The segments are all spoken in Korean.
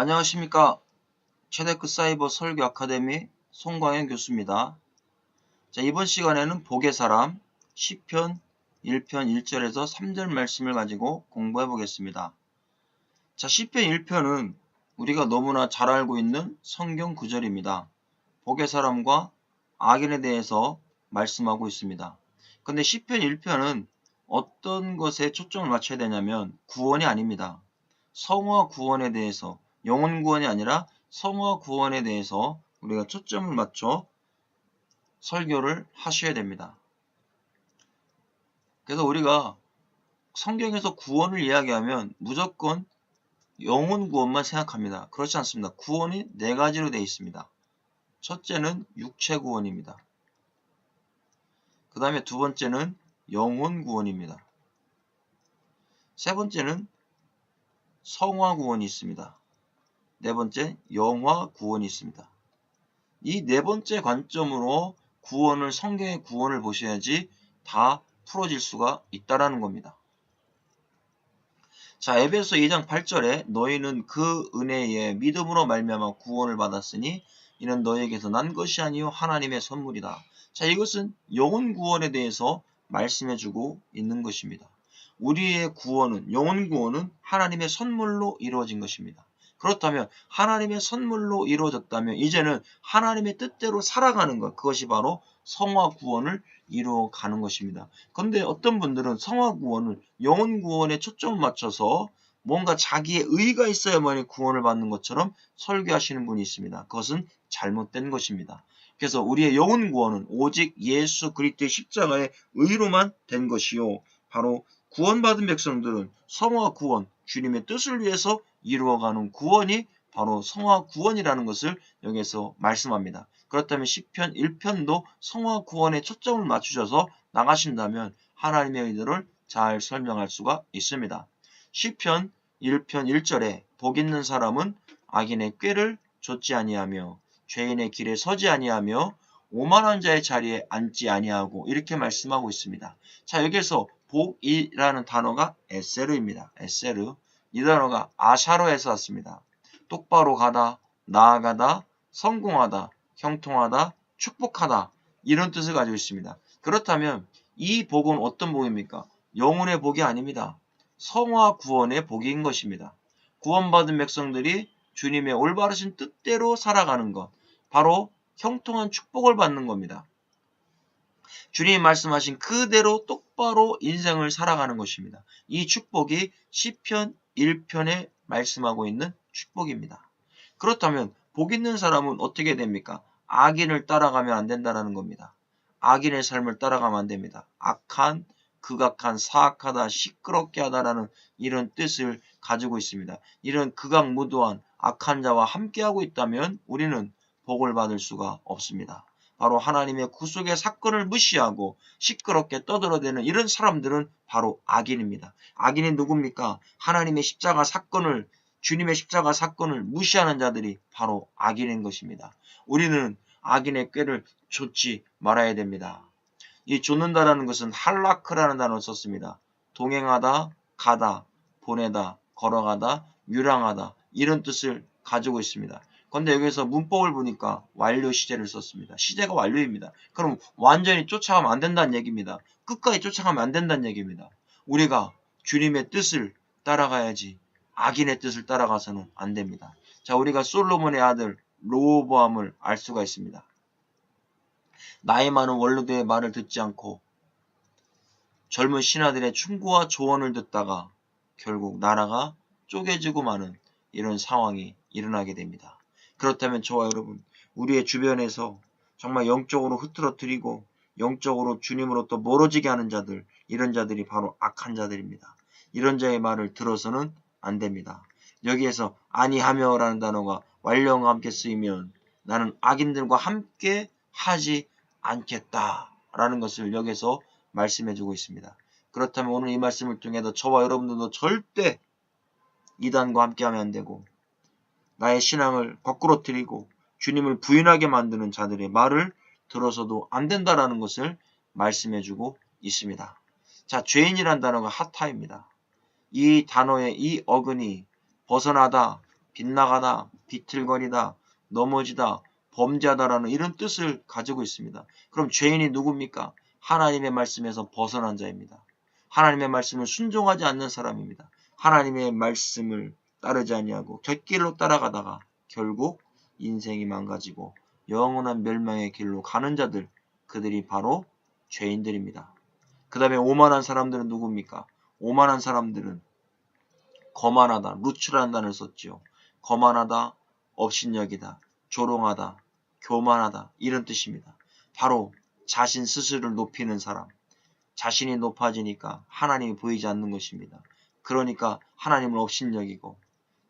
안녕하십니까. 최대크 사이버 설교 아카데미 송광현 교수입니다. 자, 이번 시간에는 복의 사람 시편 1편 1절에서 3절 말씀을 가지고 공부해 보겠습니다. 자, 시편 1편은 우리가 너무나 잘 알고 있는 성경 구절입니다. 복의 사람과 악인에 대해서 말씀하고 있습니다. 근데 시편 1편은 어떤 것에 초점을 맞춰야 되냐면 구원이 아닙니다. 성화 구원에 대해서, 영혼 구원이 아니라 성화 구원에 대해서 우리가 초점을 맞춰 설교를 하셔야 됩니다. 그래서 우리가 성경에서 구원을 이야기하면 무조건 영혼 구원만 생각합니다. 그렇지 않습니다. 구원이 네 가지로 되어 있습니다. 첫째는 육체 구원입니다. 그 다음에 두 번째는 영혼 구원입니다. 세 번째는 성화 구원이 있습니다. 네 번째 영화 구원이 있습니다. 이 네 번째 관점으로 구원을, 성경의 구원을 보셔야지 다 풀어질 수가 있다라는 겁니다. 자, 에베소 2장 8절에 너희는 그 은혜에 믿음으로 말미암아 구원을 받았으니 이는 너희에게서 난 것이 아니요 하나님의 선물이다. 자, 이것은 영혼 구원에 대해서 말씀해주고 있는 것입니다. 우리의 구원은, 영혼 구원은 하나님의 선물로 이루어진 것입니다. 그렇다면 하나님의 선물로 이루어졌다면 이제는 하나님의 뜻대로 살아가는 것, 그것이 바로 성화 구원을 이루어가는 것입니다. 그런데 어떤 분들은 성화 구원을 영혼 구원에 초점을 맞춰서 뭔가 자기의 의가 있어야만이 구원을 받는 것처럼 설교하시는 분이 있습니다. 그것은 잘못된 것입니다. 그래서 우리의 영혼 구원은 오직 예수 그리스도의 십자가의 의로만 된 것이요, 바로 구원받은 백성들은 성화 구원, 주님의 뜻을 위해서 이루어가는 구원이 바로 성화 구원이라는 것을 여기서 말씀합니다. 그렇다면 시편 1편도 성화 구원에 초점을 맞추셔서 나가신다면 하나님의 의도를 잘 설명할 수가 있습니다. 시편 1편 1절에 복 있는 사람은 악인의 꾀를 좇지 아니하며 죄인의 길에 서지 아니하며 오만한 자의 자리에 앉지 아니하고 이렇게 말씀하고 있습니다. 자, 여기서 복이라는 단어가 에세르입니다. 에세르. 이 단어가 아샤로에서 왔습니다. 똑바로 가다, 나아가다, 성공하다, 형통하다, 축복하다, 이런 뜻을 가지고 있습니다. 그렇다면 이 복은 어떤 복입니까? 영혼의 복이 아닙니다. 성화 구원의 복인 것입니다. 구원받은 백성들이 주님의 올바르신 뜻대로 살아가는 것, 바로 형통한 축복을 받는 겁니다. 주님이 말씀하신 그대로 똑바로 인생을 살아가는 것입니다. 이 축복이 시편 1편에 말씀하고 있는 축복입니다. 그렇다면 복 있는 사람은 어떻게 됩니까? 악인을 따라가면 안 된다는 겁니다. 악인의 삶을 따라가면 안 됩니다. 악한, 극악한, 사악하다, 시끄럽게 하다라는 이런 뜻을 가지고 있습니다. 이런 극악무도한 악한 자와 함께하고 있다면 우리는 복을 받을 수가 없습니다. 바로 하나님의 구속의 사건을 무시하고 시끄럽게 떠들어대는 이런 사람들은 바로 악인입니다. 악인이 누굽니까? 하나님의 십자가 사건을, 주님의 십자가 사건을 무시하는 자들이 바로 악인인 것입니다. 우리는 악인의 꾀를 좇지 말아야 됩니다. 이 좇는다라는 것은 할라크라는 단어를 썼습니다. 동행하다, 가다, 보내다, 걸어가다, 율랑하다, 이런 뜻을 가지고 있습니다. 그런데 여기서 문법을 보니까 완료 시제를 썼습니다. 시제가 완료입니다. 그럼 완전히 쫓아가면 안 된다는 얘기입니다. 끝까지 쫓아가면 안 된다는 얘기입니다. 우리가 주님의 뜻을 따라가야지 악인의 뜻을 따라가서는 안 됩니다. 자, 우리가 솔로몬의 아들 르호보암을 알 수가 있습니다. 나이 많은 원로들의 말을 듣지 않고 젊은 신하들의 충고와 조언을 듣다가 결국 나라가 쪼개지고 마는 이런 상황이 일어나게 됩니다. 그렇다면 저와 여러분, 우리의 주변에서 정말 영적으로 흐트러뜨리고 영적으로 주님으로부터 멀어지게 하는 자들, 이런 자들이 바로 악한 자들입니다. 이런 자의 말을 들어서는 안 됩니다. 여기에서 아니하며 라는 단어가 완료와 함께 쓰이면 나는 악인들과 함께 하지 않겠다라는 것을 여기서 말씀해주고 있습니다. 그렇다면 오늘 이 말씀을 통해서 저와 여러분들도 절대 이단과 함께하면 안 되고 나의 신앙을 거꾸로 틀리고 주님을 부인하게 만드는 자들의 말을 들어서도 안 된다라는 것을 말씀해주고 있습니다. 자, 죄인이란 단어가 하타입니다. 이 단어의 이 어근이 벗어나다, 빗나가다, 비틀거리다, 넘어지다, 범죄하다라는 이런 뜻을 가지고 있습니다. 그럼 죄인이 누굽니까? 하나님의 말씀에서 벗어난 자입니다. 하나님의 말씀을 순종하지 않는 사람입니다. 하나님의 말씀을 따르지 아니하고 곁길로 따라가다가 결국 인생이 망가지고 영원한 멸망의 길로 가는 자들, 그들이 바로 죄인들입니다. 그 다음에 오만한 사람들은 누굽니까? 오만한 사람들은 거만하다, 루츠라는 단어를 썼지요. 거만하다, 업신여기다, 조롱하다, 교만하다 이런 뜻입니다. 바로 자신 스스로를 높이는 사람, 자신이 높아지니까 하나님이 보이지 않는 것입니다. 그러니까 하나님을 업신여기고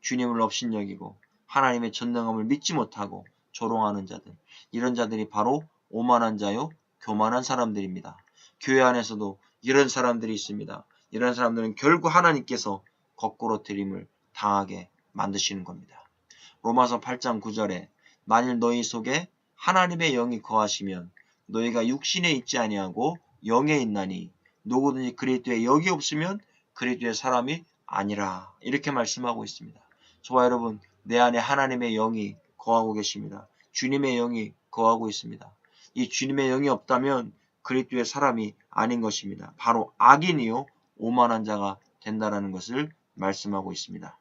주님을 업신여기고 하나님의 전능함을 믿지 못하고 조롱하는 자들, 이런 자들이 바로 오만한 자요 교만한 사람들입니다. 교회 안에서도 이런 사람들이 있습니다. 이런 사람들은 결국 하나님께서 거꾸로 들임을 당하게 만드시는 겁니다. 로마서 8장 9절에 만일 너희 속에 하나님의 영이 거하시면 너희가 육신에 있지 아니하고 영에 있나니 누구든지 그리스도에 영이 없으면 그리스도의 사람이 아니라, 이렇게 말씀하고 있습니다. 저와 여러분, 내 안에 하나님의 영이 거하고 계십니다. 주님의 영이 거하고 있습니다. 이 주님의 영이 없다면 그리스도의 사람이 아닌 것입니다. 바로 악인이요 오만한 자가 된다라는 것을 말씀하고 있습니다.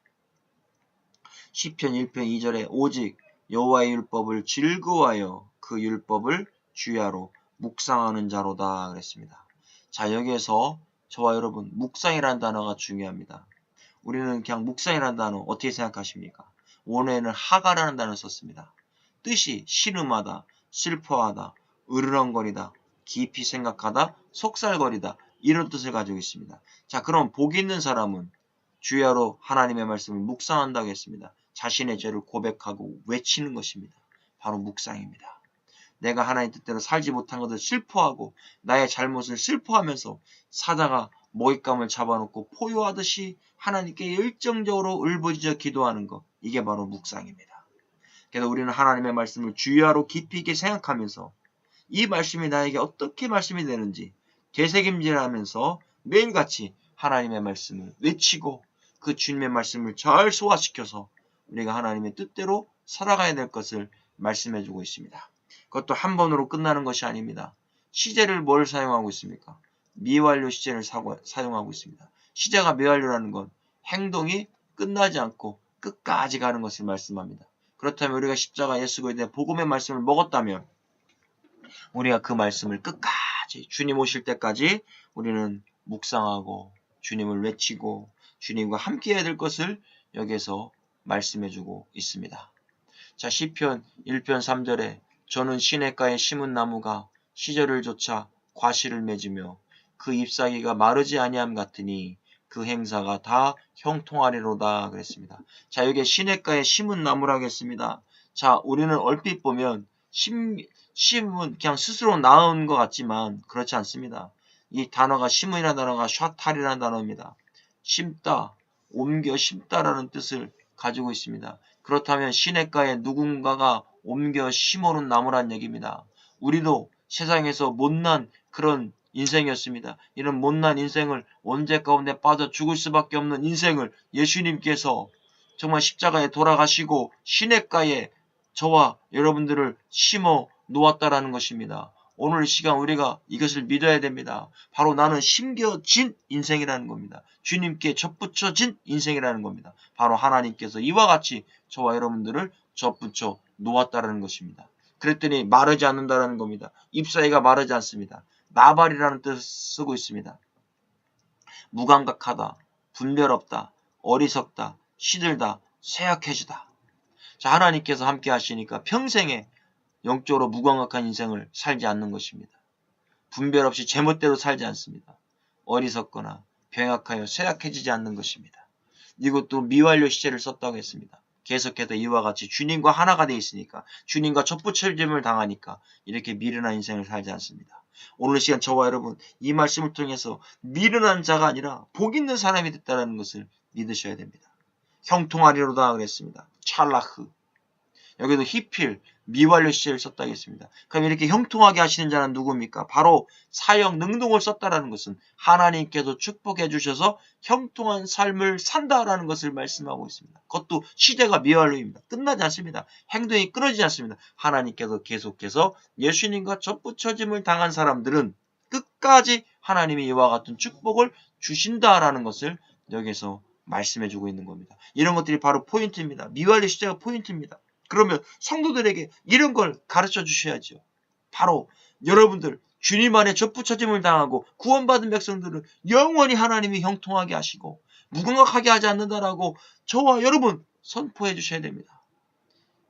시편 1편 2절에 오직 여호와의 율법을 즐거워하여 그 율법을 주야로 묵상하는 자로다 그랬습니다. 자, 여기에서 저와 여러분, 묵상이라는 단어가 중요합니다. 우리는 그냥 묵상이라는 단어 어떻게 생각하십니까? 원어에는 하가라는 단어를 썼습니다. 뜻이 신음하다, 슬퍼하다, 으르렁거리다, 깊이 생각하다, 속살거리다 이런 뜻을 가지고 있습니다. 자, 그럼 복 있는 사람은 주야로 하나님의 말씀을 묵상한다고 했습니다. 자신의 죄를 고백하고 외치는 것입니다. 바로 묵상입니다. 내가 하나님 뜻대로 살지 못한 것을 슬퍼하고 나의 잘못을 슬퍼하면서 사자가 먹잇감을 잡아놓고 포효하듯이 하나님께 열정적으로 울부짖어 기도하는 것, 이게 바로 묵상입니다. 그래서 우리는 하나님의 말씀을 주야로 깊이 있게 생각하면서 이 말씀이 나에게 어떻게 말씀이 되는지 되새김질하면서 매일같이 하나님의 말씀을 외치고 그 주님의 말씀을 잘 소화시켜서 우리가 하나님의 뜻대로 살아가야 될 것을 말씀해주고 있습니다. 그것도 한 번으로 끝나는 것이 아닙니다. 시제를 뭘 사용하고 있습니까? 미완료 시제를 사용하고 있습니다. 시제가 미완료라는 건 행동이 끝나지 않고 끝까지 가는 것을 말씀합니다. 그렇다면 우리가 십자가 예수 그리스도의 복음의 말씀을 먹었다면 우리가 그 말씀을 끝까지 주님 오실 때까지 우리는 묵상하고 주님을 외치고 주님과 함께 해야 될 것을 여기에서 말씀해주고 있습니다. 자, 시편 1편 3절에 저는 시냇가에 심은 나무가 시절을 좇아 과실을 맺으며 그 잎사귀가 마르지 아니함 같으니 그 행사가 다 형통하리로다 그랬습니다. 자, 여기에 시냇가에 심은 나무라고 했습니다. 자, 우리는 얼핏 보면 심은 그냥 스스로 나온 것 같지만 그렇지 않습니다. 이 단어가 심은이라는 단어가 샤탈이라는 단어입니다. 심다, 옮겨 심다라는 뜻을 가지고 있습니다. 그렇다면 시냇가에 누군가가 옮겨 심어놓은 나무란 얘기입니다. 우리도 세상에서 못난 그런 인생이었습니다. 이런 못난 인생을 원죄 가운데 빠져 죽을 수밖에 없는 인생을 예수님께서 정말 십자가에 돌아가시고 시냇가에 저와 여러분들을 심어 놓았다라는 것입니다. 오늘 이 시간 우리가 이것을 믿어야 됩니다. 바로 나는 심겨진 인생이라는 겁니다. 주님께 접붙여진 인생이라는 겁니다. 바로 하나님께서 이와 같이 저와 여러분들을 접붙여 놓았다라는 것입니다. 그랬더니 마르지 않는다라는 겁니다. 잎사귀가 마르지 않습니다. 나발이라는 뜻을 쓰고 있습니다. 무감각하다, 분별 없다, 어리석다, 시들다, 쇠약해지다. 자, 하나님께서 함께 하시니까 평생에 영적으로 무감각한 인생을 살지 않는 것입니다. 분별 없이 제멋대로 살지 않습니다. 어리석거나 병약하여 쇠약해지지 않는 것입니다. 이것도 미완료 시제를 썼다고 했습니다. 계속해서 이와 같이 주님과 하나가 되어 있으니까, 주님과 접붙여짐을 당하니까 이렇게 미련한 인생을 살지 않습니다. 오늘 시간 저와 여러분 이 말씀을 통해서 미련한 자가 아니라 복 있는 사람이 됐다는 것을 믿으셔야 됩니다. 형통하리로다 그랬습니다. 찰라흐. 여기도 히필, 미완료 시제를 썼다 하겠습니다. 그럼 이렇게 형통하게 하시는 자는 누굽니까? 바로 사형 능동을 썼다라는 것은 하나님께서 축복해 주셔서 형통한 삶을 산다라는 것을 말씀하고 있습니다. 그것도 시제가 미완료입니다. 끝나지 않습니다. 행동이 끊어지지 않습니다. 하나님께서 계속해서 예수님과 접붙여짐을 당한 사람들은 끝까지 하나님이 이와 같은 축복을 주신다라는 것을 여기서 말씀해주고 있는 겁니다. 이런 것들이 바로 포인트입니다. 미완료 시제가 포인트입니다. 그러면 성도들에게 이런 걸 가르쳐 주셔야죠. 바로 여러분들 주님 안에 접붙여짐을 당하고 구원받은 백성들은 영원히 하나님이 형통하게 하시고 무감각하게 하지 않는다라고 저와 여러분 선포해 주셔야 됩니다.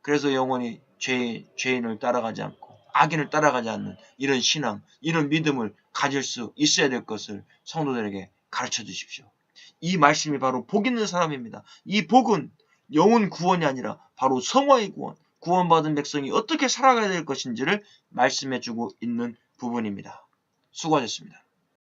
그래서 영원히 죄인을 따라가지 않고 악인을 따라가지 않는 이런 신앙, 이런 믿음을 가질 수 있어야 될 것을 성도들에게 가르쳐 주십시오. 이 말씀이 바로 복 있는 사람입니다. 이 복은 영혼 구원이 아니라 바로 성화의 구원, 구원받은 백성이 어떻게 살아가야 될 것인지를 말씀해주고 있는 부분입니다. 수고하셨습니다.